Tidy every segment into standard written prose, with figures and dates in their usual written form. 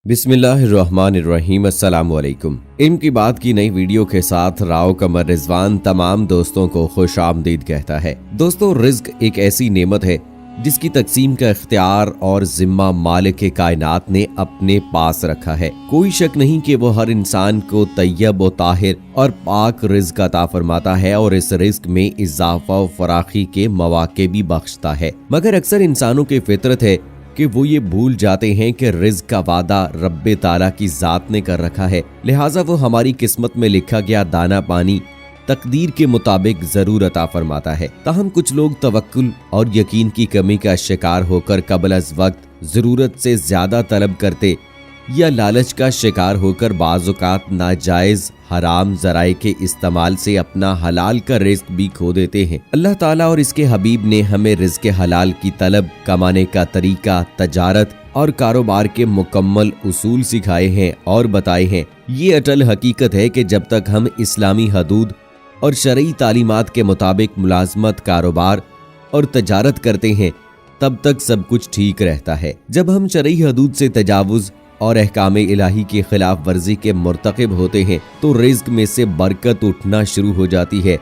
बिस्मिल्लाहिर्रहमानिर्रहीम। अस्सलाम वालेकुम। इल्म की बात की नई वीडियो के साथ राव कमर रिजवान तमाम दोस्तों को खुश आमदीद कहता है। दोस्तों, रिज्क एक ऐसी नेमत है जिसकी तकसीम का इख्तियार और जिम्मा मालिक कायनात ने अपने पास रखा है। कोई शक नहीं कि वो हर इंसान को तैयब व ताहिर और पाक रिज्क अता फरमाता है और इस रिज्क में इजाफा व फराखी के मौके भी बख्शता है। मगर अक्सर इंसानों की फितरत है कि वो ये भूल जाते हैं कि रिज्क का वादा रब्बे ताला की जात ने कर रखा है, लिहाजा वो हमारी किस्मत में लिखा गया दाना पानी तकदीर के मुताबिक जरूर अता फरमाता है। ताहम कुछ लोग तवक्कुल और यकीन की कमी का शिकार होकर कबल अज वक्त जरूरत से ज्यादा तलब करते या लालच का शिकार होकर बाज़-औक़ात नाजायज हराम ज़राए के इस्तेमाल से अपना हलाल का रिज़्क भी खो देते हैं। अल्लाह ताला और इसके हबीब ने हमें रिज़्क हलाल की तलब, कमाने का तरीका, तजारत और कारोबार के मुकम्मल उसूल सिखाए हैं और बताए हैं। ये अटल हकीकत है कि जब तक हम इस्लामी हदूद और शरई तालीमात के मुताबिक मुलाजमत, कारोबार और तजारत करते हैं तब तक सब कुछ ठीक रहता है। जब हम शरई हदूद से तजावुज़ और अहकामे इलाही की खिलाफ वर्जी के मुर्तकिब होते हैं तो रिज्क में से बरकत उठना शुरू हो जाती है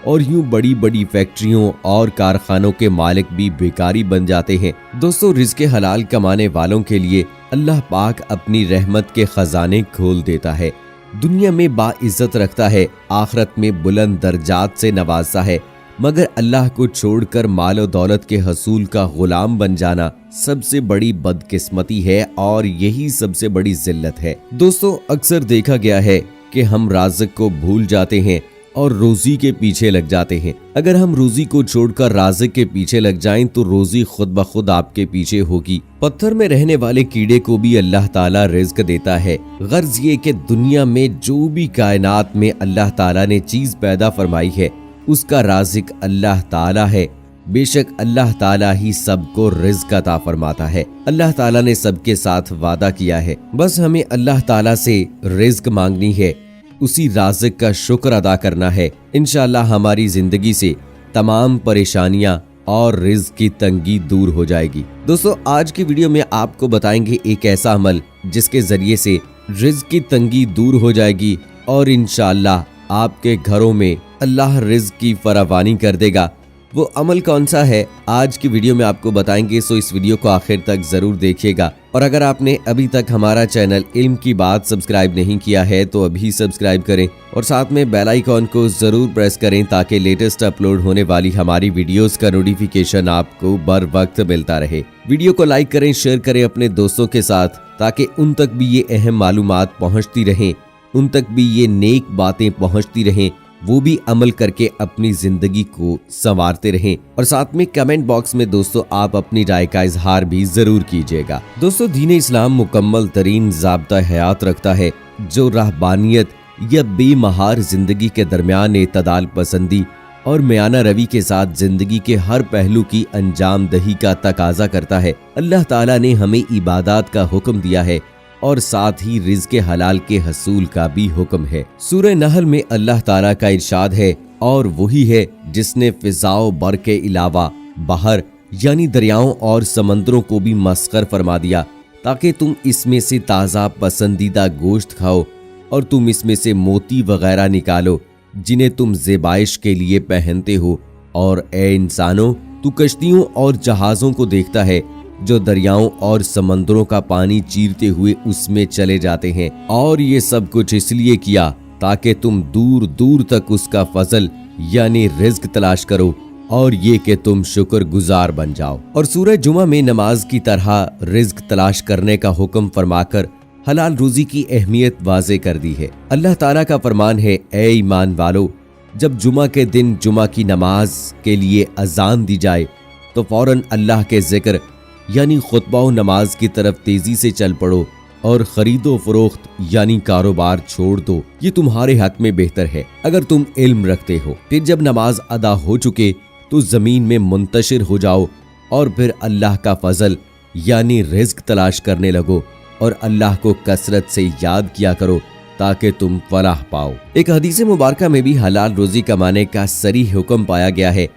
और यूं बड़ी बड़ी फैक्ट्रियों और कारखानों के मालिक भी बेकारी बन जाते हैं। दोस्तों, रिज्क हलाल कमाने वालों के लिए अल्लाह पाक अपनी रहमत के खजाने खोल देता है, दुनिया में बाइज्जत रखता है, आखिरत में बुलंद दर्जात से नवाजता है। मगर अल्लाह को छोड़कर माल और दौलत के हसूल का गुलाम बन जाना सबसे बड़ी बदकिस्मती है और यही सबसे बड़ी जिल्लत है। दोस्तों, अक्सर देखा गया है कि हम राज़िक को भूल जाते हैं और रोजी के पीछे लग जाते हैं। अगर हम रोजी को छोड़कर राज़िक के पीछे लग जाएं तो रोजी खुद ब खुद आपके पीछे होगी। पत्थर में रहने वाले कीड़े को भी अल्लाह ताला रिज्क देता है। गर्ज ये कि दुनिया में जो भी कायनात में अल्लाह ताला ने चीज पैदा फरमाई है उसका राज़िक अल्लाह ताला है। बेशक अल्लाह ताला ही सबको रिज्क अता फरमाता है। अल्लाह ताला ने सबके साथ वादा किया है, बस हमें अल्लाह ताला से रिज्क मांगनी है, उसी राज़िक का शुक्र अदा करना है। इंशाअल्लाह हमारी जिंदगी से तमाम परेशानियां और रिज्क की तंगी दूर हो जाएगी। दोस्तों, आज की वीडियो में आपको बताएंगे एक ऐसा अमल जिसके जरिए से रिज्क की तंगी दूर हो जाएगी और इंशाअल्लाह आपके घरों में अल्लाह रिज्क की फरावानी कर देगा। वो अमल कौन सा है आज की वीडियो में आपको बताएंगे, सो इस वीडियो को आखिर तक जरूर देखिएगा। और अगर आपने अभी तक हमारा चैनल इल्म की बात सब्सक्राइब नहीं किया है तो अभी सब्सक्राइब करें और साथ में बेल आइकॉन को जरूर प्रेस करें ताकि लेटेस्ट अपलोड होने वाली हमारी वीडियोस का नोटिफिकेशन आपको बर वक्त मिलता रहे। वीडियो को लाइक करें, शेयर करें अपने दोस्तों के साथ ताकि उन तक भी ये अहम मालूमात पहुँचती रहें, उन तक भी ये नेक बातें पहुँचती रहें, वो भी अमल करके अपनी जिंदगी को संवारते रहें। और साथ में कमेंट बॉक्स में दोस्तों आप अपनी राय का इजहार भी जरूर कीजिएगा। दोस्तों, दीन इस्लाम मुकम्मल तरीन ज़ाब्ता हयात रखता है जो रहबानियत या बेमहार जिंदगी के दरमियान एतदाल पसंदी और मियाना रवि के साथ जिंदगी के हर पहलू की अंजाम दही का तकाजा करता है। अल्लाह ताला ने हमें इबादत का हुक्म दिया है और साथ ही रिज़्क़ हलाल के हसूल का भी हुक्म है। सूरह नहल में अल्लाह ताला का इरशाद है, और वही है जिसने फिजाओ बर के अलावा बाहर यानी दरियाओं और समंदरों को भी मस्खर फरमा दिया ताकि तुम इसमें से ताज़ा पसंदीदा गोश्त खाओ और तुम इसमें से मोती वगैरह निकालो जिन्हें तुम ज़ेबाइश के लिए पहनते हो। और ए इंसानों, तू कश्तियों और जहाज़ों को देखता है जो दरियाओं और समंदरों का पानी चीरते हुए उसमें चले जाते हैं, और ये सब कुछ इसलिए किया ताकि तुम दूर दूर तक उसका फजल यानी रिज्क तलाश करो और ये कि तुम शुक्र गुजार बन जाओ। और सूरह जुमा में नमाज की तरह रिज्क तलाश करने का हुक्म फरमाकर हलाल रोजी की अहमियत वाज़े कर दी है। अल्लाह ताला का फरमान है, ए ईमान वालो, जब जुमा के दिन जुमा की नमाज के लिए अजान दी जाए तो फौरन अल्लाह के जिक्र यानी खुतबा व नमाज की तरफ तेजी से चल पड़ो और खरीदो फरोख्त यानी कारोबार छोड़ दो, ये तुम्हारे हक में बेहतर है अगर तुम इल्म रखते हो। फिर जब नमाज अदा हो चुके तो जमीन में मुंतशिर हो जाओ और फिर अल्लाह का फजल यानी रिज्क तलाश करने लगो और अल्लाह को कसरत से याद किया करो ताकि तुम फलाह पाओ। एक हदीस मुबारका में भी हलाल रोजी कमाने का सरी हुक्म पाया गया है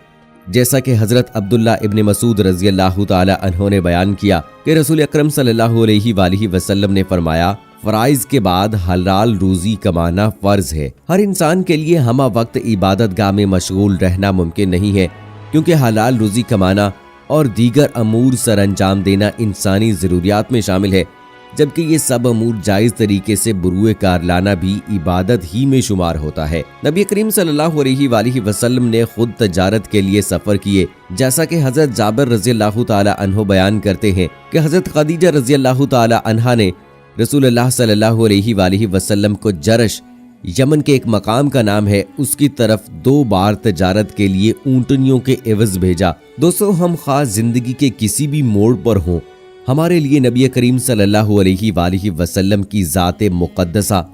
जैसा कि हजरत अब्दुल्ला इब्न मसूद रजी अल्लाह ताला अन्हो ने बयान किया कि रसूल अकरम सल्लल्लाहु अलैहि वसल्लम ने फरमाया, फराइज के बाद हलाल रोजी कमाना फर्ज है। हर इंसान के लिए हमा वक्त इबादत गाह में मशगूल रहना मुमकिन नहीं है, क्योंकि हलाल रोजी कमाना और दीगर अमूर सर अंजाम देना इंसानी ज़रूरियात में शामिल है, जबकि ये सब अमूर जायज़ तरीके से बुरुए कार लाना भी इबादत ही में शुमार होता है। नबी करीम सल्लल्लाहु अलैहि वसल्लम ने खुद तजारत के लिए सफ़र किए, जैसा कि हज़रत जाबिर रज़ी अल्लाह ताला अन्हो बयान करते हैं कि हज़रत खदीजा रज़ी अल्लाह ताला अन्हा ने रसूलुल्लाह सल्लल्लाहु अलैहि वसल्लम को जरश, यमन के एक मकाम का नाम है, उसकी तरफ 2 बार तजारत के लिए ऊँटनियों के एवज भेजा। दोस्तों, हम खास जिंदगी के किसी भी मोड़ पर हों, हमारे लिए नबी करीम सल्लल्लाहु अलैहि वसल्लम की ज़ात मुक़द्दसा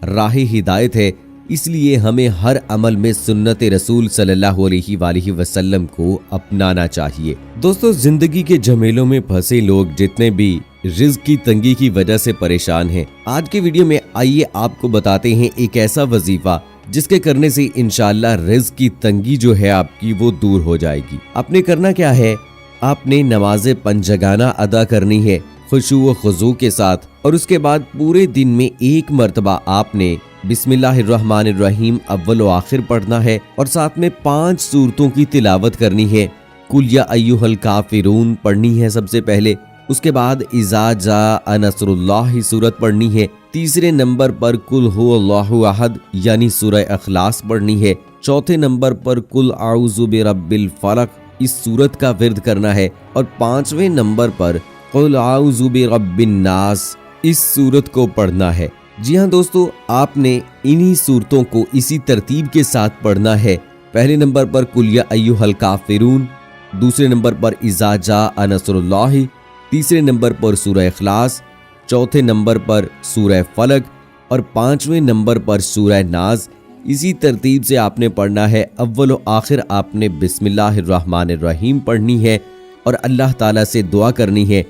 राह हिदायत है, इसलिए हमें हर अमल में सुन्नत रसूल सल्लल्लाहु अलैहि वसल्लम को अपनाना चाहिए। दोस्तों, जिंदगी के झमेलों में फंसे लोग जितने भी रिज़्क की तंगी की वजह से परेशान हैं, आज के वीडियो में आइए आपको बताते हैं एक ऐसा वजीफा जिसके करने से इंशाअल्लाह रिज़्क की तंगी जो है आपकी वो दूर हो जाएगी। आपने करना क्या है, आपने नमाज़े पंजगाना अदा करनी है खुशू व खुजू के साथ, और उसके बाद पूरे दिन में 1 मरतबा आपने बिस्मिल्लाहिर्रहमानिर्रहीम अव्वल व आखिर पढ़ना है, और साथ में 5 सूरतों की तिलावत करनी है। कुल या अय्युहल काफिरून पढ़नी है सबसे पहले, उसके बाद इज़ा जा नसरुल्लाह सूरत पढ़नी है। तीसरे नंबर पर कुल हुवल्लाहु अहद यानी सूरह अखलास पढ़नी है। चौथे नंबर पर कुल आऊज़ु बिरब्बिल फलक, इस सूरत का विर्द करना है, और 5वें नंबर पर कुल आऊज़ु बिरब्बिन नास, इस सूरत को पढ़ना है। जी हाँ दोस्तों, आपने इन्हीं सूरतों को इसी तरतीब के साथ पढ़ना है। पहले नंबर पर कुल या अय्युहल काफिरून, दूसरे नंबर पर इज़ा जा नसरुल्लाह, तीसरे नंबर पर सूरह इखलास, चौथे नंबर पर सूरह फलक और 5वें नंबर पर सूरह नाज। इसी तरतीब से आपने पढ़ना है। अव्वल व आखिर आपने बिस्मिल्लाहिर्रहमानिर्रहीम पढ़नी है और अल्लाह ताला से दुआ करनी है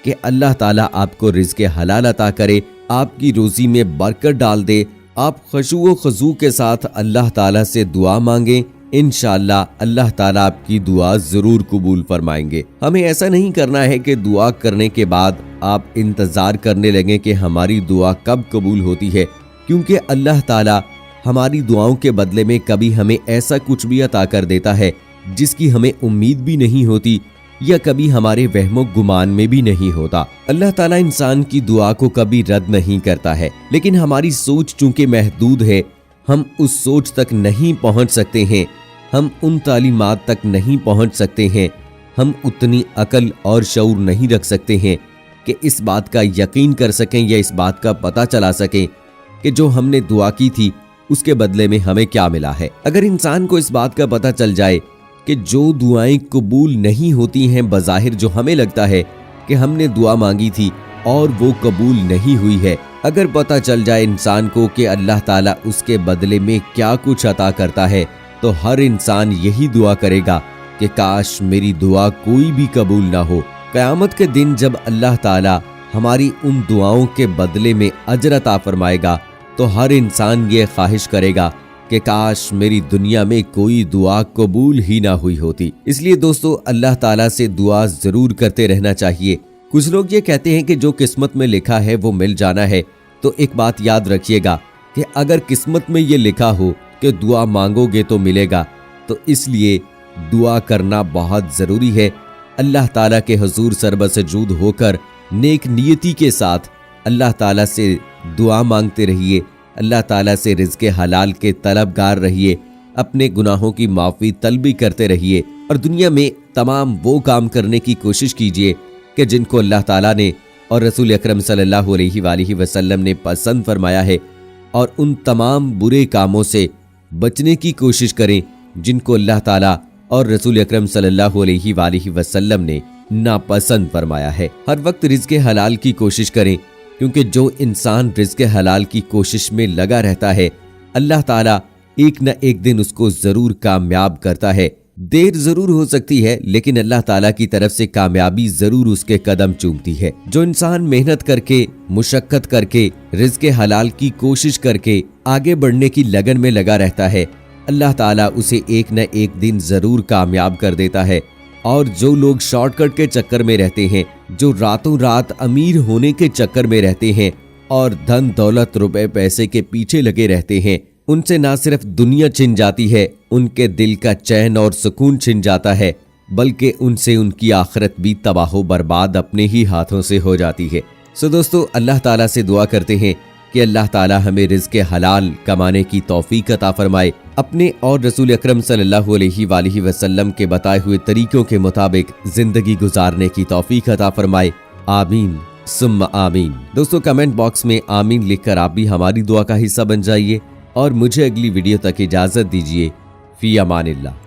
कि अल्लाह ताला आपको रिज़्क़ हलाल अता करे, आपकी रोज़ी में बरकत डाल दे। आप खुशू व खुजू के साथ अल्लाह ताला से दुआ मांगें, इंशाअल्लाह अल्लाह ताला आपकी दुआ ज़रूर कबूल फरमाएंगे। हमें ऐसा नहीं करना है कि दुआ करने के बाद आप इंतज़ार करने लगें कि हमारी दुआ कब कबूल होती है, क्योंकि अल्लाह ताला हमारी दुआओं के बदले में कभी हमें ऐसा कुछ भी अता कर देता है जिसकी हमें उम्मीद भी नहीं होती या कभी हमारे वहमो गुमान में भी नहीं होता। अल्लाह ताला इंसान की दुआ को कभी रद्द नहीं करता है, लेकिन हमारी सोच चूंकि महदूद है, हम उस सोच तक नहीं पहुंच सकते हैं, हम उन तालीमात तक नहीं पहुंच सकते हैं, हम उतनी अकल और शऊर नहीं रख सकते हैं कि इस बात का यकीन कर सकें या इस बात का पता चला सकें कि जो हमने दुआ की थी उसके बदले में हमें क्या मिला है। अगर इंसान को इस बात का पता चल जाए कि जो दुआएं कबूल नहीं होती हैं, बज़ाहिर जो हमें लगता है कि हमने दुआ मांगी थी और वो कबूल नहीं हुई है, अगर पता चल जाए इंसान को कि अल्लाह ताला उसके बदले में क्या कुछ अता करता है, तो हर इंसान यही दुआ करेगा कि काश मेरी दुआ कोई भी कबूल ना हो। क़यामत के दिन जब अल्लाह ताला हमारी उन दुआओं के बदले में अजर अता फरमाएगा, तो हर इंसान ये ख्वाहिश करेगा कि काश मेरी दुनिया में कोई दुआ कबूल ही ना हुई होती। इसलिए दोस्तों, अल्लाह ताला से दुआ ज़रूर करते रहना चाहिए। कुछ लोग ये कहते हैं कि जो किस्मत में लिखा है वो मिल जाना है, तो एक बात याद रखिएगा कि अगर किस्मत में ये लिखा हो कि दुआ मांगोगे तो मिलेगा, तो इसलिए दुआ करना बहुत ज़रूरी है। अल्लाह ताला के हुजूर सरबसजूद होकर नेक नियति के साथ अल्लाह ताला से दुआ मांगते रहिए, अल्लाह ताला से रिज़्क़ हलाल के तलबगार रहिए, अपने गुनाहों की माफ़ी तलबी करते रहिए और दुनिया में तमाम वो काम करने की कोशिश कीजिए कि जिनको अल्लाह ताला ने और रसूल अकरम सल्लल्लाहु अलैहि वसल्लम ने पसंद फरमाया है, और उन तमाम बुरे कामों से बचने की कोशिश करें जिनको अल्लाह ताला और रसूल अकरम सल्लल्लाहु अलैहि वसल्लम ने नापसंद फरमाया है। हर वक्त रिज़्क़ हलाल की कोशिश करें, क्योंकि जो इंसान रिज़्क़ हलाल की कोशिश में लगा रहता है, अल्लाह ताला एक न एक दिन उसको ज़रूर कामयाब करता है। देर ज़रूर हो सकती है, लेकिन अल्लाह ताला की तरफ से कामयाबी ज़रूर उसके कदम चूमती है। जो इंसान मेहनत करके, मुशक्क़त करके, रिज़्क़ हलाल की कोशिश करके आगे बढ़ने की लगन में लगा रहता है, اللہ تعالیٰ اسے ایک نہ ایک دن ضرور کامیاب کر دیتا ہے۔ اور جو لوگ شارٹ کٹ کے چکر میں رہتے ہیں، جو راتوں رات امیر ہونے کے چکر میں رہتے ہیں اور دھن دولت روپے پیسے کے پیچھے لگے رہتے ہیں، ان سے نہ صرف دنیا چھن جاتی ہے، ان کے دل کا چین اور سکون چھن جاتا ہے، بلکہ ان سے ان کی آخرت بھی تباہ و برباد اپنے ہی ہاتھوں سے ہو جاتی ہے۔ دوستو، اللہ تعالیٰ سے دعا کرتے ہیں کہ اللہ تعالیٰ ہمیں رزق حلال کمانے کی توفیق عطا فرمائے، اپنے اور رسول اکرم صلی اللہ علیہ وآلہ وسلم کے بتائے ہوئے طریقوں کے مطابق زندگی گزارنے کی توفیق عطا فرمائے۔ آمین ثم آمین۔ دوستو، کمنٹ باکس میں آمین لکھ کر آپ بھی ہماری دعا کا حصہ بن جائیے اور مجھے اگلی ویڈیو تک اجازت دیجیے۔ فی امان اللہ۔